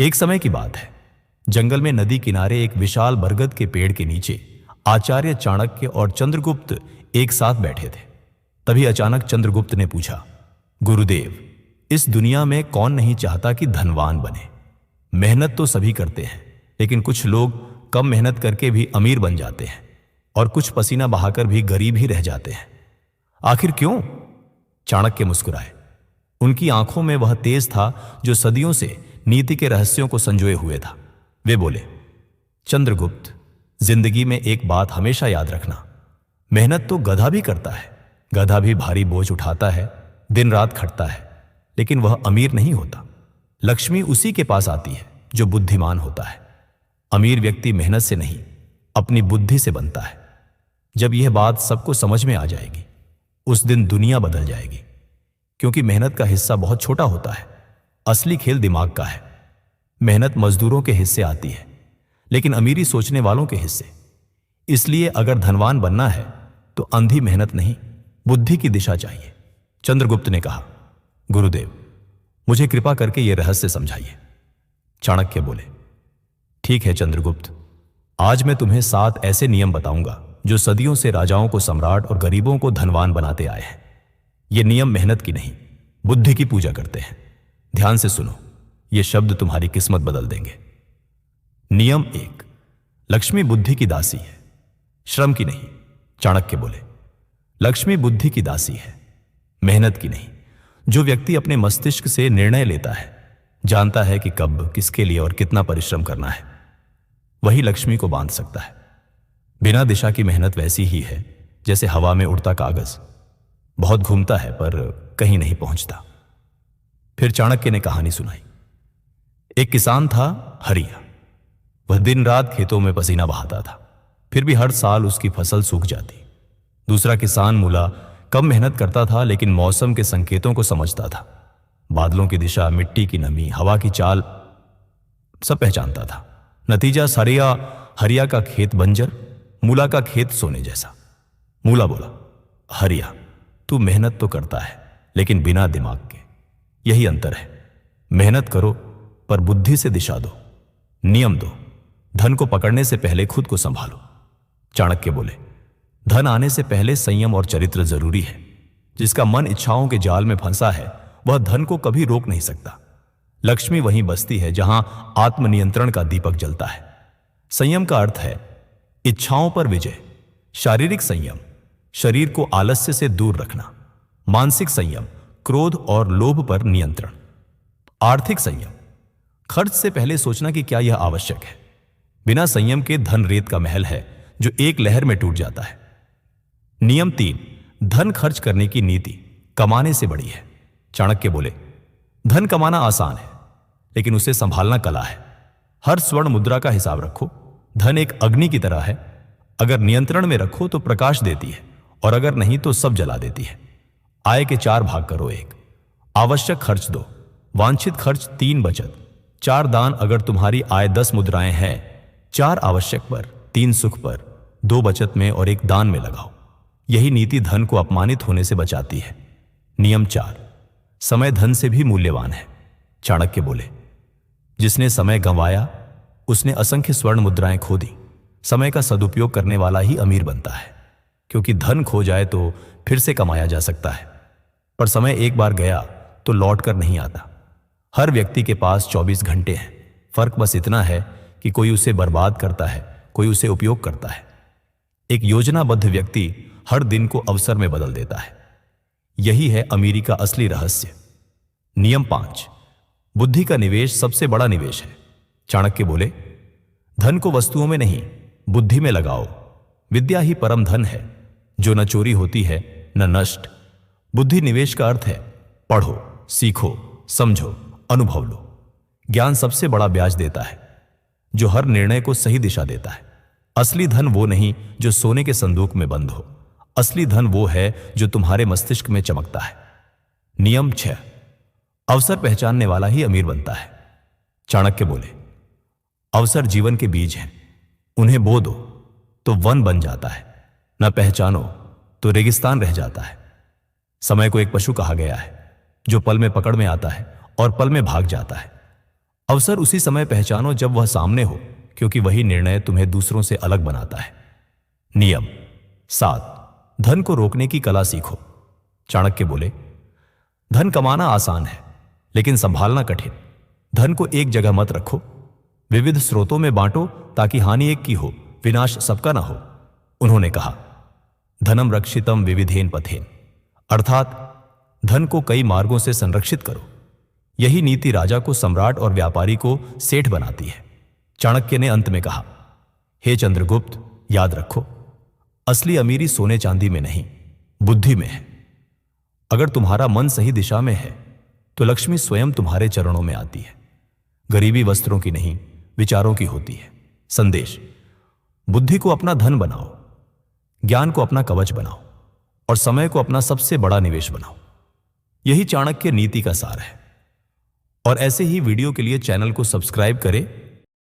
एक समय की बात है, जंगल में नदी किनारे एक विशाल बरगद के पेड़ के नीचे आचार्य चाणक्य और चंद्रगुप्त एक साथ बैठे थे। तभी अचानक चंद्रगुप्त ने पूछा, गुरुदेव, इस दुनिया में कौन नहीं चाहता कि धनवान बने? मेहनत तो सभी करते हैं, लेकिन कुछ लोग कम मेहनत करके भी अमीर बन जाते हैं और कुछ पसीना बहाकर भी गरीब ही रह जाते हैं। आखिर क्यों? चाणक्य मुस्कुराए। उनकी आंखों में वह तेज था जो सदियों से नीति के रहस्यों को संजोए हुए था। वे बोले, चंद्रगुप्त, जिंदगी में एक बात हमेशा याद रखना, मेहनत तो गधा भी करता है, गधा भी भारी बोझ उठाता है, दिन रात खटता है, लेकिन वह अमीर नहीं होता। लक्ष्मी उसी के पास आती है जो बुद्धिमान होता है। अमीर व्यक्ति मेहनत से नहीं, अपनी बुद्धि से बनता है। जब यह बात सबको समझ में आ जाएगी, उस दिन दुनिया बदल जाएगी, क्योंकि मेहनत का हिस्सा बहुत छोटा होता है। असली खेल दिमाग का है। मेहनत मजदूरों के हिस्से आती है, लेकिन अमीरी सोचने वालों के हिस्से। इसलिए अगर धनवान बनना है तो अंधी मेहनत नहीं, बुद्धि की दिशा चाहिए। चंद्रगुप्त ने कहा, गुरुदेव, मुझे कृपा करके यह रहस्य समझाइए। चाणक्य बोले, ठीक है चंद्रगुप्त, आज मैं तुम्हें 7 ऐसे नियम बताऊंगा जो सदियों से राजाओं को सम्राट और गरीबों को धनवान बनाते आए हैं। ये नियम मेहनत की नहीं, बुद्धि की पूजा करते हैं। ध्यान से सुनो, ये शब्द तुम्हारी किस्मत बदल देंगे। नियम 1, लक्ष्मी बुद्धि की दासी है, श्रम की नहीं। चाणक्य बोले, लक्ष्मी बुद्धि की दासी है, मेहनत की नहीं। जो व्यक्ति अपने मस्तिष्क से निर्णय लेता है, जानता है कि कब, किसके लिए और कितना परिश्रम करना है, वही लक्ष्मी को बांध सकता है। बिना दिशा की मेहनत वैसी ही है जैसे हवा में उड़ता कागज, बहुत घूमता है पर कहीं नहीं पहुंचता। फिर चाणक्य ने कहानी सुनाई। एक किसान था, हरिया। वह दिन रात खेतों में पसीना बहाता था, फिर भी हर साल उसकी फसल सूख जाती। दूसरा किसान, मूला, कम मेहनत करता था लेकिन मौसम के संकेतों को समझता था। बादलों की दिशा, मिट्टी की नमी, हवा की चाल सब पहचानता था। नतीजा, हरिया का खेत बंजर, मूला का खेत सोने जैसा। मूला बोला, हरिया, तू मेहनत तो करता है लेकिन बिना दिमाग के। यही अंतर है। मेहनत करो पर बुद्धि से दिशा दो। नियम 2, धन को पकड़ने से पहले खुद को संभालो। चाणक्य बोले, धन आने से पहले संयम और चरित्र जरूरी है। जिसका मन इच्छाओं के जाल में फंसा है वह धन को कभी रोक नहीं सकता। लक्ष्मी वहीं बसती है जहां आत्मनियंत्रण का दीपक जलता है। संयम का अर्थ है इच्छाओं पर विजय। शारीरिक संयम, शरीर को आलस्य से दूर रखना। मानसिक संयम, क्रोध और लोभ पर नियंत्रण। आर्थिक संयम, खर्च से पहले सोचना कि क्या यह आवश्यक है। बिना संयम के धन रेत का महल है जो एक लहर में टूट जाता है। नियम 3, धन खर्च करने की नीति कमाने से बड़ी है। चाणक्य बोले, धन कमाना आसान है लेकिन उसे संभालना कला है। हर स्वर्ण मुद्रा का हिसाब रखो। धन एक अग्नि की तरह है, अगर नियंत्रण में रखो तो प्रकाश देती है और अगर नहीं तो सब जला देती है। आय के 4 भाग करो। 1, आवश्यक खर्च 2, वांछित खर्च 3, बचत 4, दान। अगर तुम्हारी आय 10 मुद्राएं हैं, 4 आवश्यक पर, 3 सुख पर, 2 बचत में और 1 दान में लगाओ। यही नीति धन को अपमानित होने से बचाती है। नियम 4, समय धन से भी मूल्यवान है। चाणक्य बोले, जिसने समय गंवाया उसने असंख्य स्वर्ण मुद्राएं खो दी। समय का सदुपयोग करने वाला ही अमीर बनता है, क्योंकि धन खो जाए तो फिर से कमाया जा सकता है, पर समय एक बार गया तो लौट कर नहीं आता। हर व्यक्ति के पास 24 घंटे हैं। फर्क बस इतना है कि कोई उसे बर्बाद करता है, कोई उसे उपयोग करता है। एक योजनाबद्ध व्यक्ति हर दिन को अवसर में बदल देता है। यही है अमीरी का असली रहस्य। नियम 5, बुद्धि का निवेश सबसे बड़ा निवेश है। चाणक्य बोले, धन को वस्तुओं में नहीं, बुद्धि में लगाओ। विद्या ही परम धन है, जो न चोरी होती है न नष्ट। बुद्धि निवेश का अर्थ है पढ़ो, सीखो, समझो, अनुभव लो। ज्ञान सबसे बड़ा ब्याज देता है, जो हर निर्णय को सही दिशा देता है। असली धन वो नहीं जो सोने के संदूक में बंद हो। असली धन वो है जो तुम्हारे मस्तिष्क में चमकता है। नियम 6, अवसर पहचानने वाला ही अमीर बनता है। चाणक्य बोले, अवसर जीवन के बीज हैं, उन्हें बो दो तो वन बन जाता है, न पहचानो तो रेगिस्तान रह जाता है। समय को एक पशु कहा गया है जो पल में पकड़ में आता है और पल में भाग जाता है। अवसर उसी समय पहचानो जब वह सामने हो, क्योंकि वही निर्णय तुम्हें दूसरों से अलग बनाता है। नियम 7, धन को रोकने की कला सीखो। चाणक्य बोले, धन कमाना आसान है, लेकिन संभालना कठिन। धन को एक जगह मत रखो, विविध स्रोतों में बांटो, ताकि हानि एक की हो, विनाश सबका ना हो। उन्होंने कहा, धनम रक्षितम विविधेन पथेन, अर्थात धन को कई मार्गों से संरक्षित करो। यही नीति राजा को सम्राट और व्यापारी को सेठ बनाती है। चाणक्य ने अंत में कहा, हे चंद्रगुप्त, याद रखो, असली अमीरी सोने चांदी में नहीं, बुद्धि में है। अगर तुम्हारा मन सही दिशा में है तो लक्ष्मी स्वयं तुम्हारे चरणों में आती है। गरीबी वस्त्रों की नहीं, विचारों की होती है। संदेश, बुद्धि को अपना धन बनाओ, ज्ञान को अपना कवच बनाओ और समय को अपना सबसे बड़ा निवेश बनाओ। यही चाणक्य नीति का सार है। और ऐसे ही वीडियो के लिए चैनल को सब्सक्राइब करें